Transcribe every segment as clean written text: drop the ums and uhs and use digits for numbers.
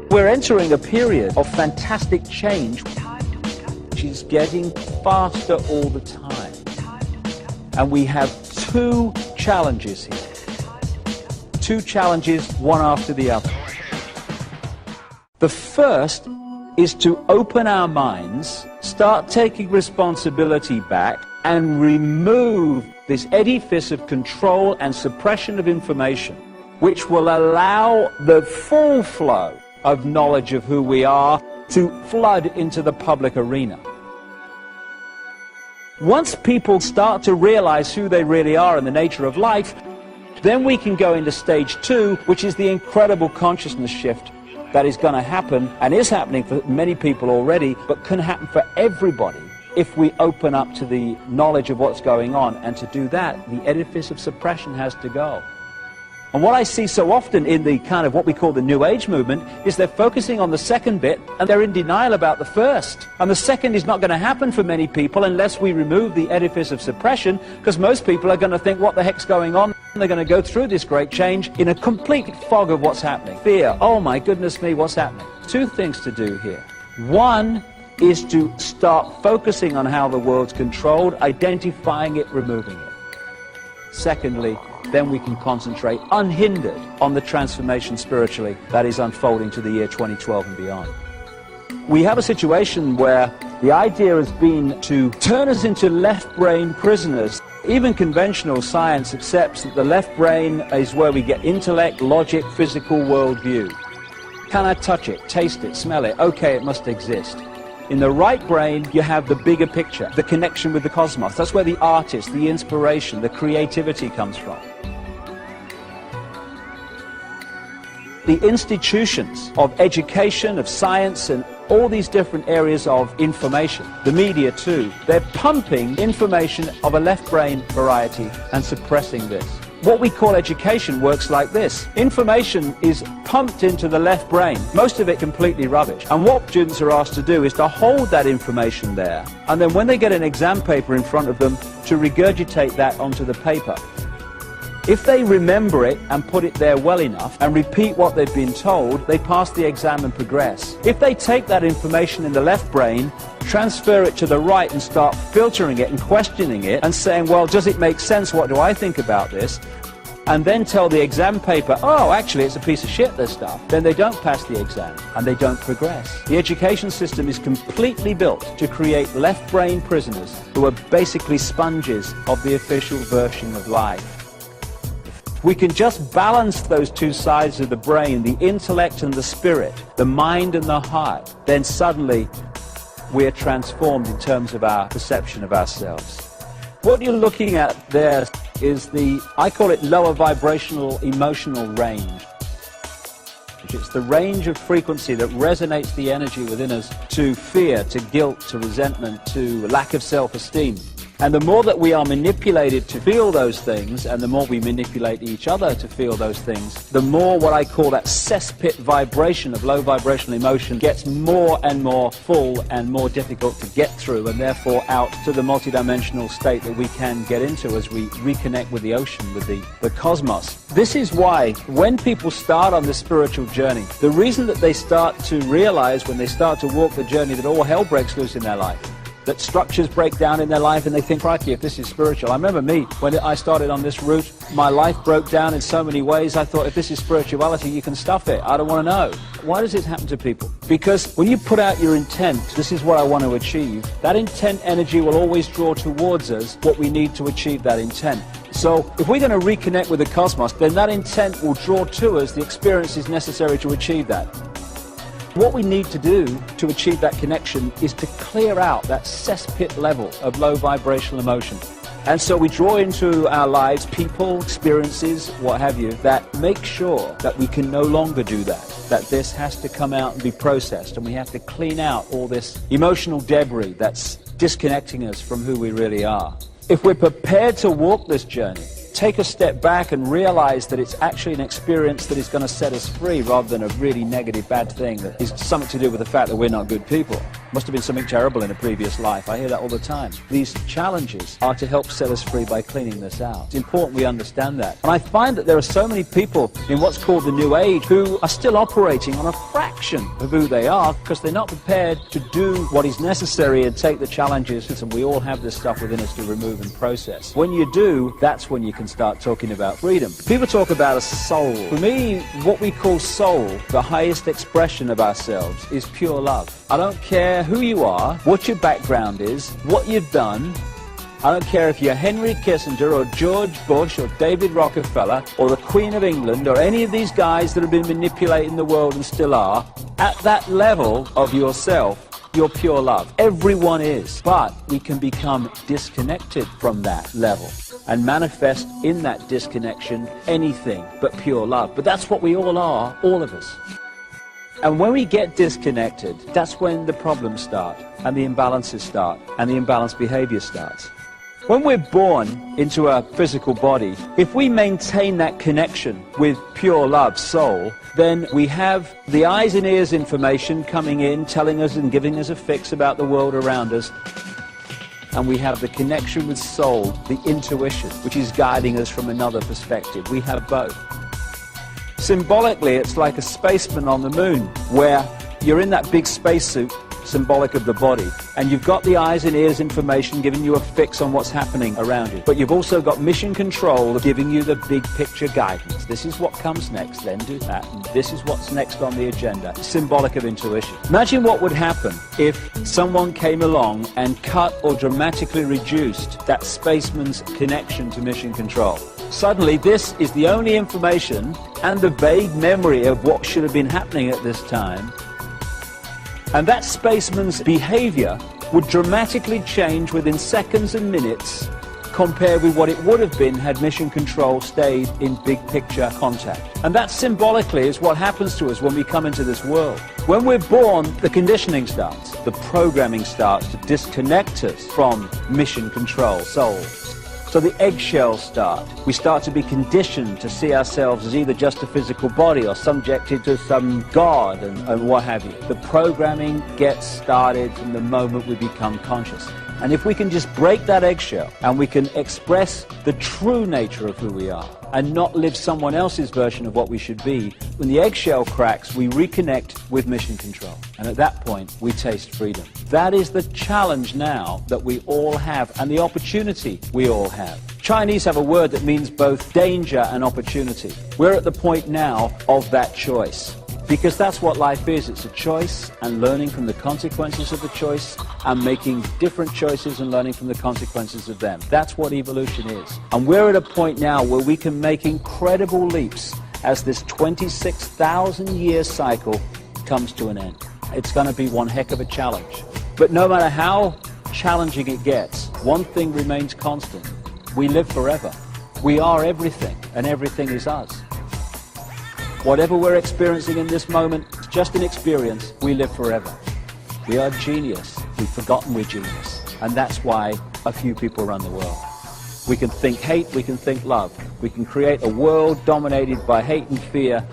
We're entering a period of fantastic change, which is getting faster all the time. And we have two challenges here. Two challenges, one after the other. The first is to open our minds, start taking responsibility back, and remove this edifice of control and suppression of information, which will allow the full flow of knowledge of who we are to flood into the public arena. Once people start to realize who they really are and the nature of life, then we can go into stage two, which is the incredible consciousness shift that is going to happen, and is happening for many people already, but can happen for everybody if we open up to the knowledge of what's going on. And to do that, the edifice of suppression has to go. And what I see so often in the kind of what we call the New Age movement is they're focusing on the second bit and they're in denial about the first. And the second is not going to happen for many people unless we remove the edifice of suppression, because most people are going to think, what the heck's going on? And they're going to go through this great change in a complete fog of what's happening. Fear, oh my goodness me, what's happening? Two things to do here. One is to start focusing on how the world's controlled, identifying it, removing it. Secondly, then we can concentrate unhindered on the transformation spiritually that is unfolding to the year 2012 and beyond. We have a situation where the idea has been to turn us into left brain prisoners. Even conventional science accepts that the left brain is where we get intellect, logic, physical worldview. Can I touch it, taste it, smell it? Okay, it must exist. In the right brain, you have the bigger picture, the connection with the cosmos. That's where the artist, the inspiration, the creativity comes from. The institutions of education, of science, and all these different areas of information, the media too, they're pumping information of a left brain variety and suppressing this. What we call education works like this. Information is pumped into the left brain, most of it completely rubbish. And what students are asked to do is to hold that information there, and then when they get an exam paper in front of them, to regurgitate that onto the paper. If they remember it and put it there well enough and repeat what they've been told, they pass the exam and progress. If they take that information in the left brain, transfer it to the right and start filtering it and questioning it and saying, well, does it make sense? What do I think about this? And then tell the exam paper, oh, actually, it's a piece of shit, this stuff. Then they don't pass the exam and they don't progress. The education system is completely built to create left brain prisoners who are basically sponges of the official version of life. We can just balance those two sides of the brain, the intellect and the spirit, the mind and the heart, then suddenly we're transformed in terms of our perception of ourselves. What you're looking at there is I call it lower vibrational emotional range. It's the range of frequency that resonates the energy within us to fear, to guilt, to resentment, to lack of self-esteem. And the more that we are manipulated to feel those things, and the more we manipulate each other to feel those things, the more what I call that cesspit vibration of low vibrational emotion gets more and more full and more difficult to get through, and therefore out to the multidimensional state that we can get into as we reconnect with the ocean, with the cosmos. This is why when people start on this spiritual journey, the reason that they start to realize when they start to walk the journey that all hell breaks loose in their life, that structures break down in their life, and they think, crikey, if this is spiritual. I remember me, when I started on this route, my life broke down in so many ways. I thought, if this is spirituality, you can stuff it. I don't want to know. Why does this happen to people? Because when you put out your intent, this is what I want to achieve, that intent energy will always draw towards us what we need to achieve that intent. So if we're going to reconnect with the cosmos, then that intent will draw to us the experiences necessary to achieve that. What we need to do to achieve that connection is to clear out that cesspit level of low vibrational emotion. And so we draw into our lives people, experiences, what have you, that make sure that we can no longer do that this has to come out and be processed, and we have to clean out all this emotional debris that's disconnecting us from who we really are. If we're prepared to walk this journey, take a step back and realize that it's actually an experience that is going to set us free rather than a really negative, bad thing that is something to do with the fact that we're not good people. Must have been something terrible in a previous life. I hear that all the time. These challenges are to help set us free by cleaning this out. It's important we understand that. And I find that there are so many people in what's called the New Age who are still operating on a fraction of who they are because they're not prepared to do what is necessary and take the challenges. And we all have this stuff within us to remove and process. When you do, that's when you can start talking about freedom. People talk about a soul. For me, what we call soul, the highest expression of ourselves, is pure love. I don't care who you are, what your background is, what you've done. I don't care if you're Henry Kissinger or George Bush or David Rockefeller or the Queen of England or any of these guys that have been manipulating the world and still are. At that level of yourself, you're pure love. Everyone is. But we can become disconnected from that level and manifest in that disconnection anything but pure love. But that's what we all are, all of us. And when we get disconnected, that's when the problems start, and the imbalances start, and the imbalanced behavior starts. When we're born into a physical body, if we maintain that connection with pure love, soul, then we have the eyes and ears information coming in, telling us and giving us a fix about the world around us. And we have the connection with soul, the intuition, which is guiding us from another perspective. We have both. Symbolically, it's like a spaceman on the moon, where you're in that big spacesuit, symbolic of the body, and you've got the eyes and ears information giving you a fix on what's happening around you. But you've also got mission control giving you the big picture guidance. This is what comes next, then do that, and this is what's next on the agenda. Symbolic of intuition. Imagine what would happen if someone came along and cut or dramatically reduced that spaceman's connection to mission control. Suddenly, this is the only information and the vague memory of what should have been happening at this time. And that spaceman's behavior would dramatically change within seconds and minutes compared with what it would have been had mission control stayed in big picture contact. And that symbolically is what happens to us when we come into this world. When we're born, the conditioning starts. The programming starts to disconnect us from mission control, soul. So the eggshells start. We start to be conditioned to see ourselves as either just a physical body or subjected to some god and what have you. The programming gets started from the moment we become conscious. And if we can just break that eggshell and we can express the true nature of who we are and not live someone else's version of what we should be, when the eggshell cracks, we reconnect with mission control. And at that point, we taste freedom. That is the challenge now that we all have and the opportunity we all have. Chinese have a word that means both danger and opportunity. We're at the point now of that choice. Because that's what life is. It's a choice and learning from the consequences of the choice and making different choices and learning from the consequences of them. That's what evolution is. And we're at a point now where we can make incredible leaps as this 26,000-year cycle comes to an end. It's going to be one heck of a challenge. But no matter how challenging it gets, one thing remains constant. We live forever. We are everything, and everything is us. Whatever we're experiencing in this moment, it's just an experience. We live forever. We are genius. We've forgotten we're genius. And that's why a few people run the world. We can think hate, we can think love. We can create a world dominated by hate and fear,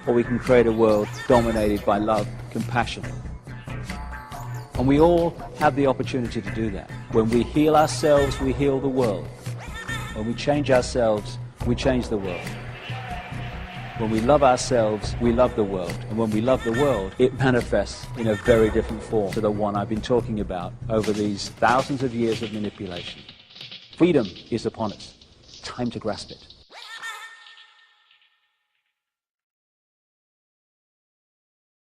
or we can create a world dominated by love, compassion. And we all have the opportunity to do that. When we heal ourselves, we heal the world. When we change ourselves, we change the world. When we love ourselves, we love the world. And when we love the world, it manifests in a very different form to the one I've been talking about over these thousands of years of manipulation. Freedom is upon us. Time to grasp it.